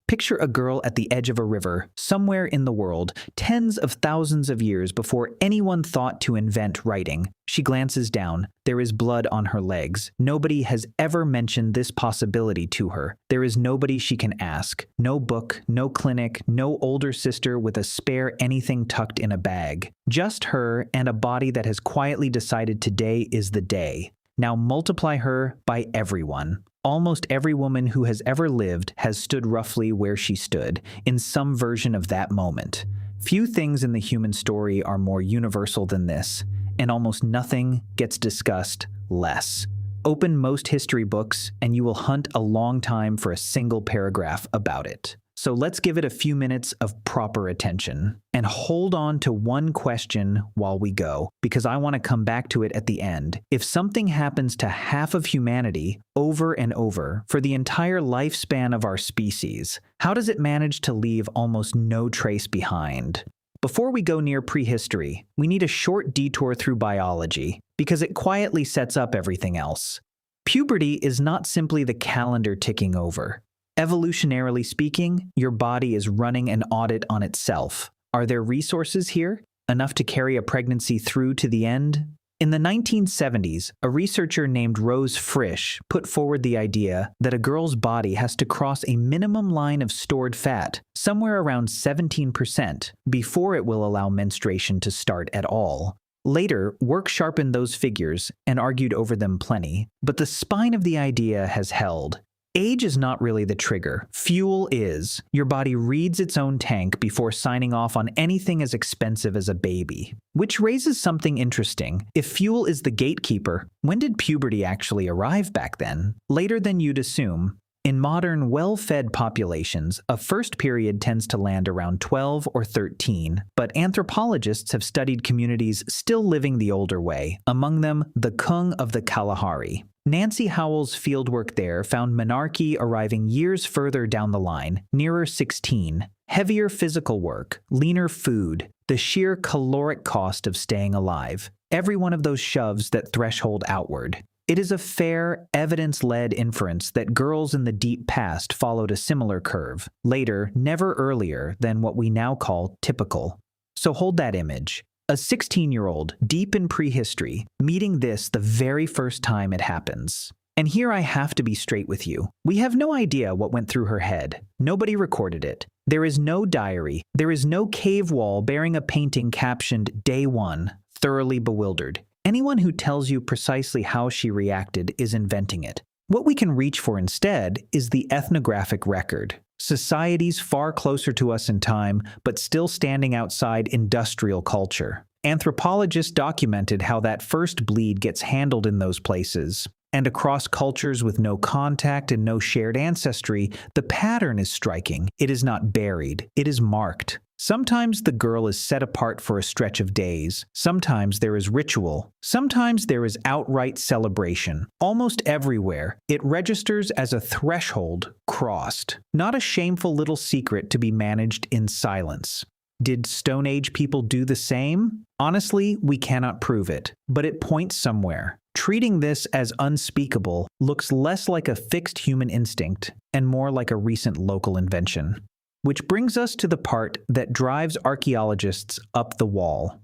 Picture a girl at the edge of a river, somewhere in the world, tens of thousands of years before anyone thought to invent writing. She glances down. There is blood on her legs. Nobody has ever mentioned this possibility to her. There is nobody she can ask. No book, no clinic, no older sister with a spare anything tucked in a bag. Just her and a body that has quietly decided today is the day. Now multiply her by everyone. Almost every woman who has ever lived has stood roughly where she stood, in some version of that moment. Few things in the human story are more universal than this, and almost nothing gets discussed less. Open most history books, and you will hunt a long time for a single paragraph about it. So let's give it a few minutes of proper attention, and hold on to one question while we go, because I want to come back to it at the end. If something happens to half of humanity over and over for the entire lifespan of our species, how does it manage to leave almost no trace behind? Before we go near prehistory, we need a short detour through biology, because it quietly sets up everything else. Puberty is not simply the calendar ticking over. Evolutionarily speaking, your body is running an audit on itself. Are there resources here, enough to carry a pregnancy through to the end? In the 1970s, a researcher named Rose Frisch put forward the idea that a girl's body has to cross a minimum line of stored fat, somewhere around 17%, before it will allow menstruation to start at all. Later, work sharpened those figures and argued over them plenty, but the spine of the idea has held. Age is not really the trigger. Fuel is. Your body reads its own tank before signing off on anything as expensive as a baby. Which raises something interesting. If fuel is the gatekeeper, when did puberty actually arrive back then? Later than you'd assume. In modern, well-fed populations, a first period tends to land around 12 or 13, but anthropologists have studied communities still living the older way, among them the Kung of the Kalahari. Nancy Howell's fieldwork there found menarche arriving years further down the line, nearer 16. Heavier physical work, leaner food, the sheer caloric cost of staying alive. Every one of those shoves that threshold outward. It is a fair, evidence-led inference that girls in the deep past followed a similar curve, later, never earlier than what we now call typical. So hold that image. A 16-year-old, deep in prehistory, meeting this the very first time it happens. And here I have to be straight with you. We have no idea what went through her head. Nobody recorded it. There is no diary. There is no cave wall bearing a painting captioned Day 1, thoroughly bewildered. Anyone who tells you precisely how she reacted is inventing it. What we can reach for instead is the ethnographic record. Societies far closer to us in time, but still standing outside industrial culture. Anthropologists documented how that first bleed gets handled in those places. And across cultures with no contact and no shared ancestry, the pattern is striking. It is not buried. It is marked. Sometimes the girl is set apart for a stretch of days. Sometimes there is ritual. Sometimes there is outright celebration. Almost everywhere, it registers as a threshold crossed, not a shameful little secret to be managed in silence. Did Stone Age people do the same? Honestly, we cannot prove it, but it points somewhere. Treating this as unspeakable looks less like a fixed human instinct and more like a recent local invention. Which brings us to the part that drives archaeologists up the wall.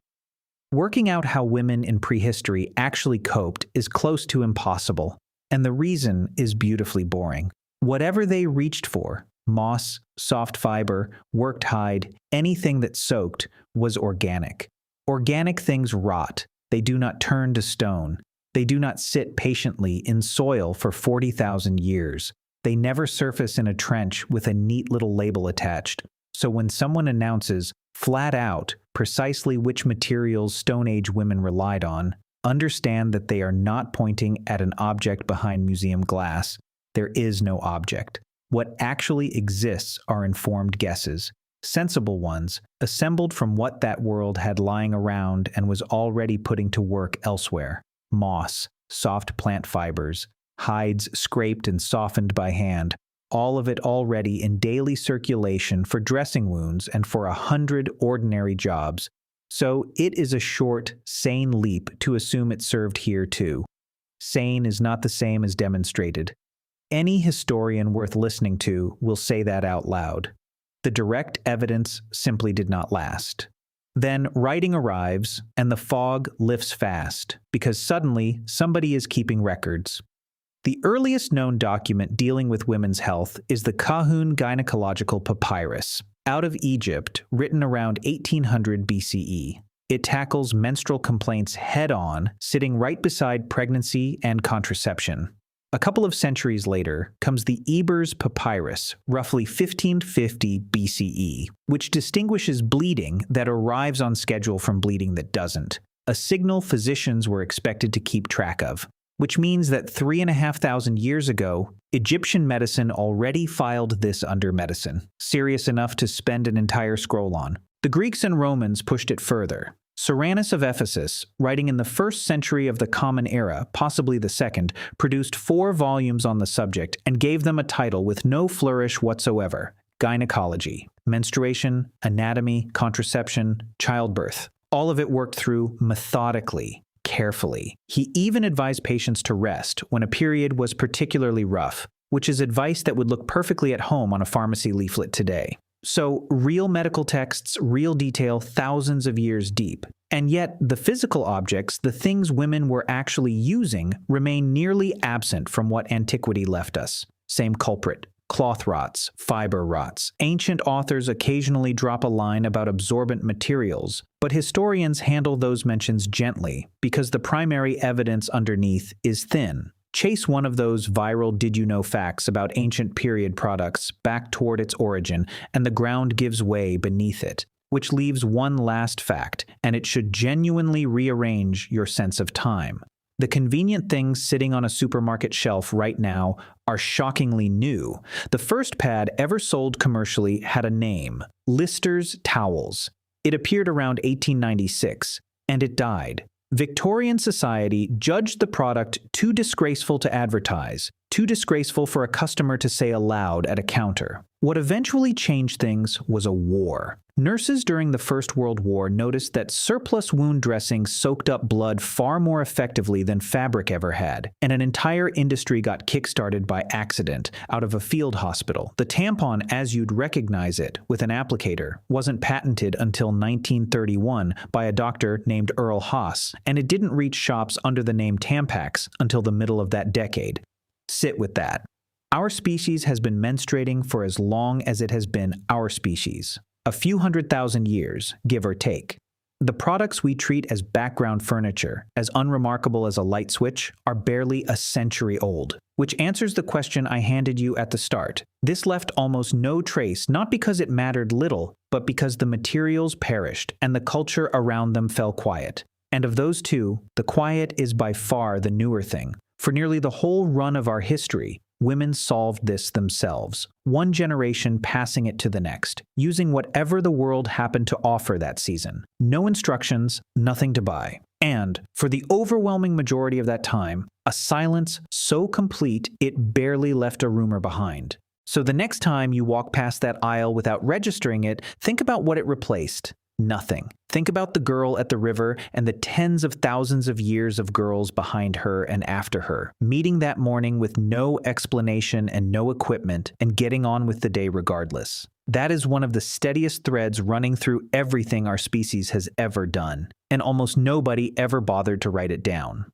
Working out how women in prehistory actually coped is close to impossible, and the reason is beautifully boring. Whatever they reached for, moss, soft fiber, worked hide, anything that soaked, was organic. Organic things rot. They do not turn to stone. They do not sit patiently in soil for 40,000 years. They never surface in a trench with a neat little label attached. So when someone announces, flat out, precisely which materials Stone Age women relied on, understand that they are not pointing at an object behind museum glass. There is no object. What actually exists are informed guesses, sensible ones, assembled from what that world had lying around and was already putting to work elsewhere. Moss, soft plant fibers, hides scraped and softened by hand, all of it already in daily circulation for dressing wounds and for 100 ordinary jobs. So it is a short, sane leap to assume it served here too. Sane is not the same as demonstrated. any historian worth listening to will say that out loud. The direct evidence simply did not last. Then writing arrives, and the fog lifts fast, because suddenly somebody is keeping records. The earliest known document dealing with women's health is the Kahun Gynecological Papyrus, out of Egypt, written around 1800 BCE. It tackles menstrual complaints head-on, sitting right beside pregnancy and contraception. A couple of centuries later comes the Ebers Papyrus, roughly 1550 BCE, which distinguishes bleeding that arrives on schedule from bleeding that doesn't, a signal physicians were expected to keep track of, which means that 3,500 years ago, Egyptian medicine already filed this under medicine, serious enough to spend an entire scroll on. The Greeks and Romans pushed it further. Cyrannus of Ephesus, writing in the 1st century of the Common Era, possibly the 2nd, produced 4 volumes on the subject and gave them a title with no flourish whatsoever: Gynecology, menstruation, anatomy, contraception, childbirth. All of it worked through methodically, carefully. He even advised patients to rest when a period was particularly rough, which is advice that would look perfectly at home on a pharmacy leaflet today. So, real medical texts, real detail, thousands of years deep. And yet, the physical objects, the things women were actually using, remain nearly absent from what antiquity left us. Same culprit. Cloth rots, fiber rots. Ancient authors occasionally drop a line about absorbent materials, but historians handle those mentions gently because the primary evidence underneath is thin. Chase one of those viral did-you-know facts about ancient period products back toward its origin, and the ground gives way beneath it, which leaves one last fact, and it should genuinely rearrange your sense of time. The convenient things sitting on a supermarket shelf right now are shockingly new. The first pad ever sold commercially had a name: Lister's Towels. It appeared around 1896, and it died. Victorian society judged the product too disgraceful to advertise, too disgraceful for a customer to say aloud at a counter. What eventually changed things was a war. Nurses during the First World War noticed that surplus wound dressing soaked up blood far more effectively than fabric ever had, and an entire industry got kick-started by accident out of a field hospital. The tampon, as you'd recognize it, with an applicator, wasn't patented until 1931 by a doctor named Earl Haas, and it didn't reach shops under the name Tampax until the middle of that decade. Sit with that. Our species has been menstruating for as long as it has been our species. A few 100,000 years, give or take. The products we treat as background furniture, as unremarkable as a light switch, are barely a century old, which answers the question I handed you at the start. This left almost no trace, not because it mattered little, but because the materials perished and the culture around them fell quiet. And of those two, the quiet is by far the newer thing. For nearly the whole run of our history, women solved this themselves, one generation passing it to the next, using whatever the world happened to offer that season. No instructions, nothing to buy. And, for the overwhelming majority of that time, a silence so complete it barely left a rumor behind. So the next time you walk past that aisle without registering it, think about what it replaced. Nothing. Think about the girl at the river and the tens of thousands of years of girls behind her and after her, meeting that morning with no explanation and no equipment and getting on with the day regardless. That is one of the steadiest threads running through everything our species has ever done, and almost nobody ever bothered to write it down.